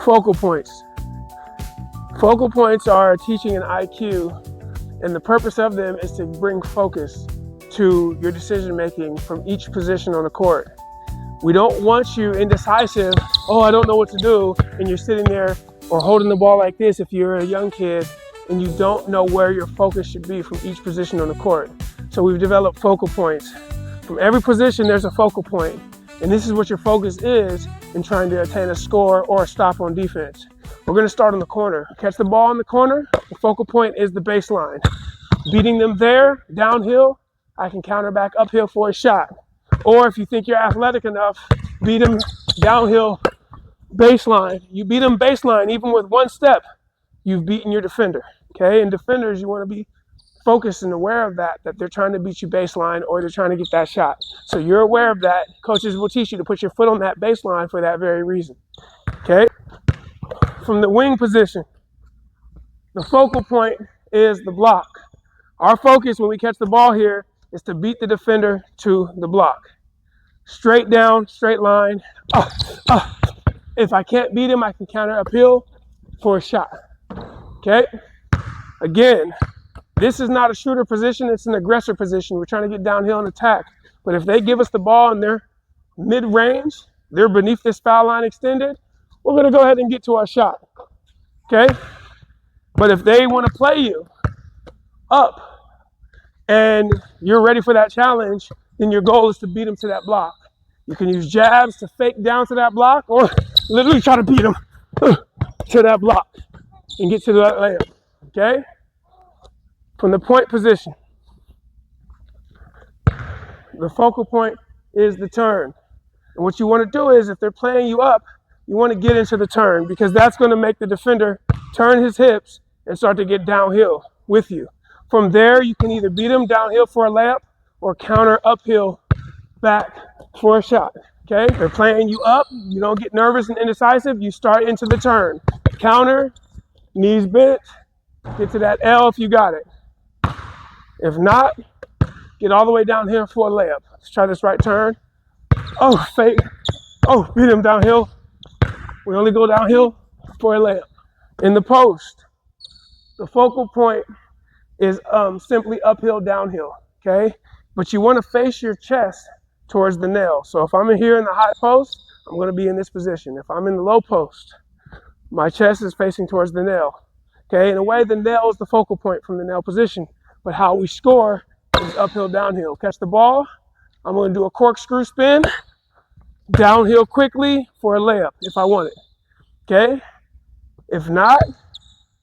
Focal points. Focal points are teaching an IQ, and the purpose of them is to bring focus to your decision making from each position on the court. We don't want you indecisive, oh, I don't know what to do, and you're sitting there or holding the ball like this if you're a young kid and you don't know where your focus should be from each position on the court. So we've developed focal points. From every position, there's a focal point, and this is what your focus is in trying to attain a score or a stop on defense. We're going to start on the corner. Catch the ball in the corner, the focal point is the baseline. Beating them there, downhill, I can counter back uphill for a shot. Or if you think you're athletic enough, beat them downhill, baseline. You beat them baseline, even with one step, you've beaten your defender, okay? And defenders, you want to be focused and aware of that they're trying to beat you baseline or they're trying to get that shot. So you're aware of that. Coaches will teach you to put your foot on that baseline for that very reason, okay? From the wing position, the focal point is the block. Our focus when we catch the ball here is to beat the defender to the block. Straight down, straight line. If I can't beat him, I can counter uphill for a shot. Okay? Again, this is not a shooter position, it's an aggressor position. We're trying to get downhill and attack. But if they give us the ball and they're mid-range, they're beneath this foul line extended, we're gonna go ahead and get to our shot. Okay? But if they want to play you up and you're ready for that challenge, then your goal is to beat them to that block. You can use jabs to fake down to that block or literally try to beat them to that block and get to that layup, okay? From the point position, the focal point is the turn. And what you want to do is if they're playing you up, you want to get into the turn because that's going to make the defender turn his hips and start to get downhill with you. From there, you can either beat them downhill for a layup or counter uphill back for a shot, okay? They're playing you up. You don't get nervous and indecisive. You start into the turn. Counter, knees bent, get to that L if you got it. If not, get all the way down here for a layup. Let's try this right turn. Oh, fake. Oh, beat him downhill. We only go downhill for a layup. In the post, the focal point is simply uphill, downhill, okay? But you want to face your chest towards the nail. So if I'm in here in the high post, I'm going to be in this position. If I'm in the low post, my chest is facing towards the nail, okay? In a way, the nail is the focal point from the nail position, but how we score is uphill, downhill. Catch the ball, I'm going to do a corkscrew spin, downhill quickly for a layup if I want it, okay? If not,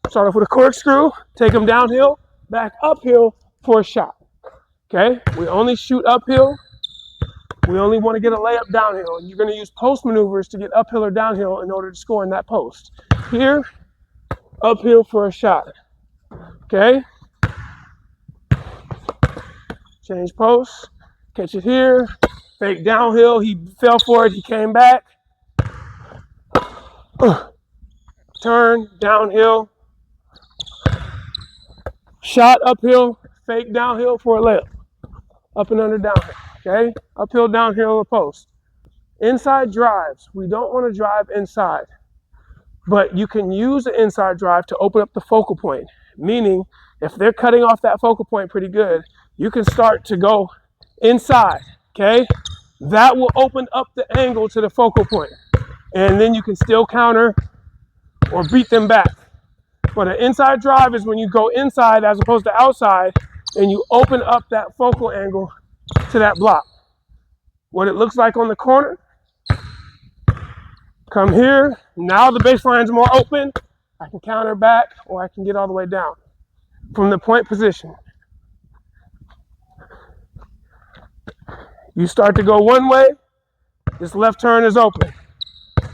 start off with a corkscrew, take them downhill, back uphill for a shot, okay? We only shoot uphill. We only want to get a layup downhill. And you're going to use post maneuvers to get uphill or downhill in order to score in that post. Here, uphill for a shot, okay? Change post, catch it here, fake downhill, he fell for it, he came back. Turn, downhill, shot uphill, fake downhill for a layup. Up and under downhill, okay? Uphill, downhill, or post. Inside drives, we don't want to drive inside, but you can use the inside drive to open up the focal point, meaning if they're cutting off that focal point pretty good, you can start to go inside, okay? That will open up the angle to the focal point, and then you can still counter or beat them back. But an inside drive is when you go inside as opposed to outside, and you open up that focal angle to that block. What it looks like on the corner, come here, now the baseline's more open, I can counter back or I can get all the way down. From the point position, you start to go one way, this left turn is open.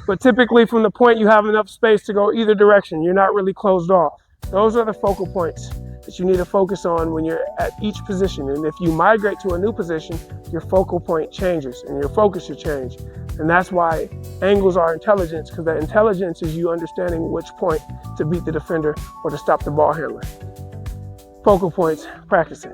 But typically from the point you have enough space to go either direction. You're not really closed off. Those are the focal points that you need to focus on when you're at each position. And if you migrate to a new position, your focal point changes and your focus should change. And that's why angles are intelligence, because that intelligence is you understanding which point to beat the defender or to stop the ball handler. Focal points, practicing.